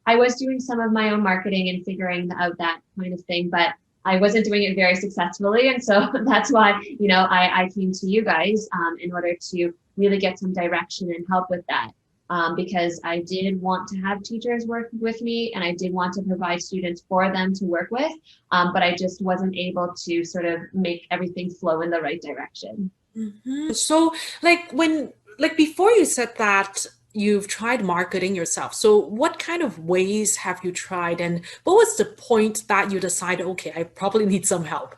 I was doing some of my own marketing and figuring out that kind of thing, but I wasn't doing it very successfully. And so that's why, I came to you guys in order to really get some direction and help with that. Because I did want to have teachers work with me and I did want to provide students for them to work with, but I just wasn't able to sort of make everything flow in the right direction. So before you said that you've tried marketing yourself. So what kind of ways have you tried and what was the point that you decided, okay, I probably need some help?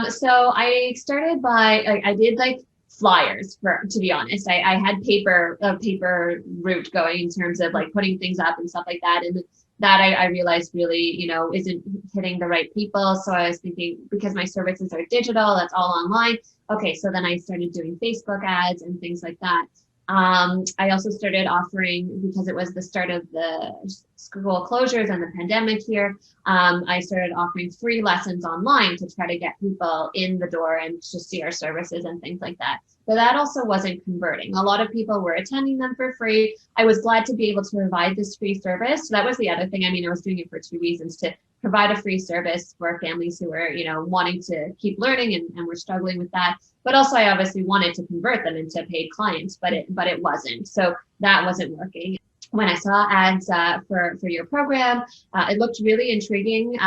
So I started by I did like flyers to be honest. I had a paper route going in terms of like putting things up and stuff like that. And that I realized really, isn't hitting the right people. So I was thinking because my services are digital, that's all online. Okay, so then I started doing Facebook ads and things like that. I also started offering, because it was the start of the school closures and the pandemic here, I started offering free lessons online to try to get people in the door and to see our services and things like that. But that also wasn't converting. A lot of people were attending them for free. I was glad to be able to provide this free service. So that was the other thing. I mean, I was doing it for two reasons: to provide a free service for families who were, wanting to keep learning and were struggling with that. But also I obviously wanted to convert them into paid clients, but it wasn't. So that wasn't working. When I saw ads for your program, it looked really intriguing.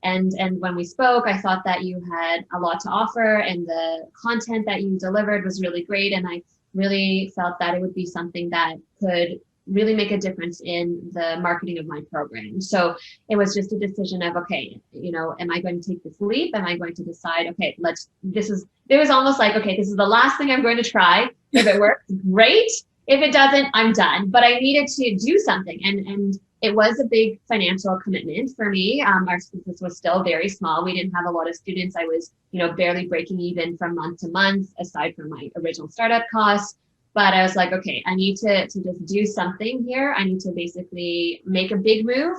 And when we spoke, I thought that you had a lot to offer and the content that you delivered was really great. And I really felt that it would be something that could really make a difference in the marketing of my program. So it was just a decision of, okay, am I going to take this leap? Am I going to decide, okay, it was almost like, okay, this is the last thing I'm going to try. If it works, great. If it doesn't, I'm done. But I needed to do something. And it was a big financial commitment for me. Our business was still very small. We didn't have a lot of students. I was, barely breaking even from month to month, aside from my original startup costs. But I was like, okay, I need to just do something here. I need to basically make a big move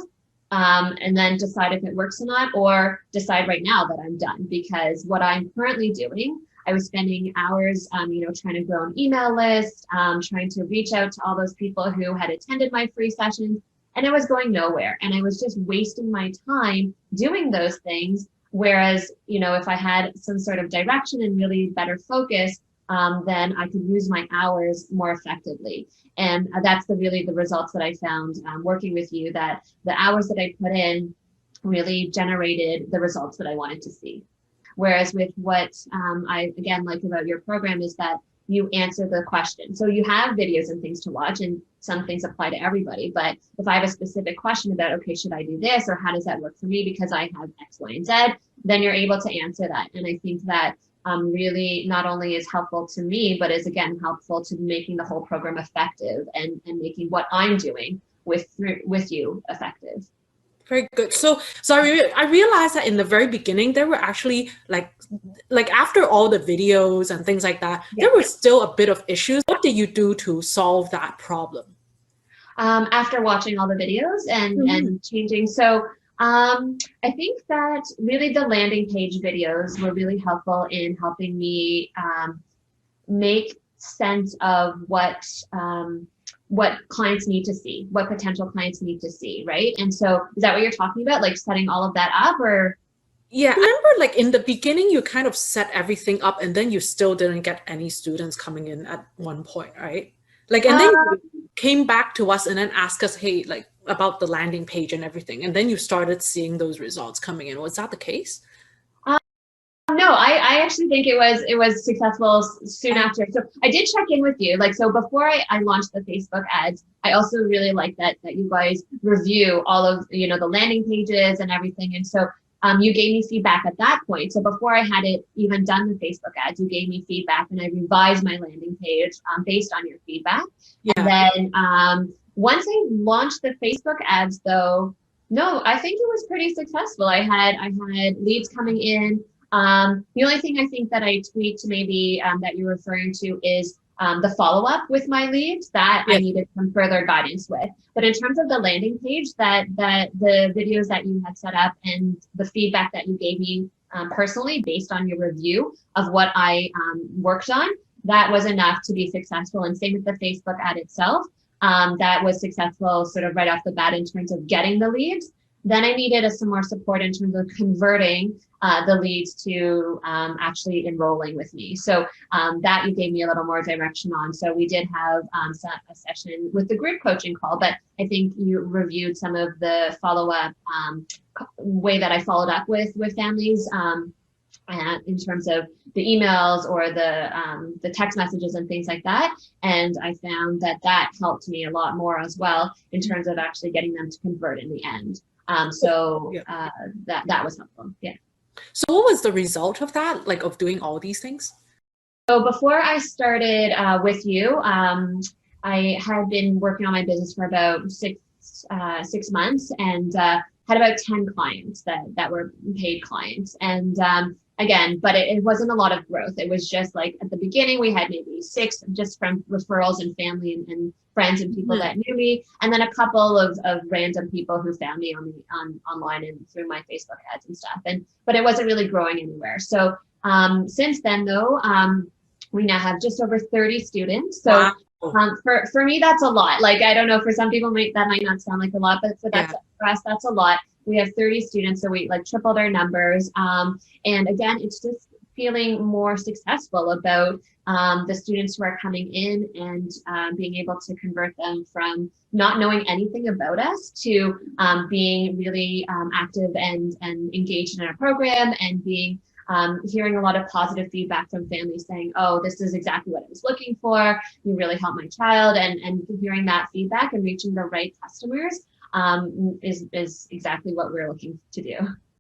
and then decide if it works or not, or decide right now that I'm done. Because what I'm currently doing, I was spending hours, trying to grow an email list, trying to reach out to all those people who had attended my free sessions, and it was going nowhere. And I was just wasting my time doing those things. Whereas, if I had some sort of direction and really better focus, then I could use my hours more effectively. And that's the results that I found working with you, that the hours that I put in really generated the results that I wanted to see. Whereas with what I, again, like about your program is that you answer the question. So you have videos and things to watch, and some things apply to everybody. But if I have a specific question about, okay, should I do this, or how does that work for me because I have X, Y, and Z, then you're able to answer that. And I think that really not only is helpful to me, but is again helpful to making the whole program effective and making what I'm doing with you effective. Very good. So I realized that in the very beginning, there were actually like after all the videos and things like that, there were still a bit of issues. What did you do to solve that problem? After watching all the videos and changing. So I think that really the landing page videos were really helpful in helping me make sense of what clients need to see, what potential clients need to see, right? And so is that what you're talking about? Like setting all of that up, or? Yeah, I remember like in the beginning, you kind of set everything up and then you still didn't get any students coming in at one point, right? Like, and then you came back to us and then asked us, hey, like about the landing page and everything. And then you started seeing those results coming in. Was that the case? No, I actually think it was successful soon after. So I did check in with you. Like, so before I launched the Facebook ads, I also really like that you guys review all of, the landing pages and everything. And so you gave me feedback at that point. So before I had it even done the Facebook ads, you gave me feedback and I revised my landing page based on your feedback. Yeah. And then once I launched the Facebook ads though, no, I think it was pretty successful. I had leads coming in. The only thing I think that I tweaked maybe that you're referring to is the follow-up with my leads that I needed some further guidance with. But in terms of the landing page, that the videos that you had set up and the feedback that you gave me personally based on your review of what I worked on, that was enough to be successful. And same with the Facebook ad itself. that was successful sort of right off the bat in terms of getting the leads. Then I needed some more support in terms of converting the leads to actually enrolling with me. So that you gave me a little more direction on. So we did have a session with the group coaching call, but I think you reviewed some of the follow-up way that I followed up with families in terms of the emails or the text messages and things like that. And I found that helped me a lot more as well in terms of actually getting them to convert in the end. That was helpful. Yeah. So what was the result of that, like of doing all these things? So before I started with you, I had been working on my business for about 6 months and had about 10 clients that were paid clients. And again, but it wasn't a lot of growth. It was just like at the beginning, we had maybe 6 just from referrals and family and friends and people that knew me. And then a couple of random people who found me online and through my Facebook ads and stuff. But it wasn't really growing anywhere. So since then though, we now have just over 30 students. So for me, that's a lot. Like, I don't know, for some people that might not sound like a lot, but for us, that's a lot. We have 30 students, so we like tripled our numbers. And again, it's just feeling more successful about the students who are coming in and being able to convert them from not knowing anything about us to being really active and engaged in our program and being hearing a lot of positive feedback from families saying, oh, this is exactly what I was looking for. You really helped my child. And hearing that feedback and reaching the right customers is exactly what we're looking to do.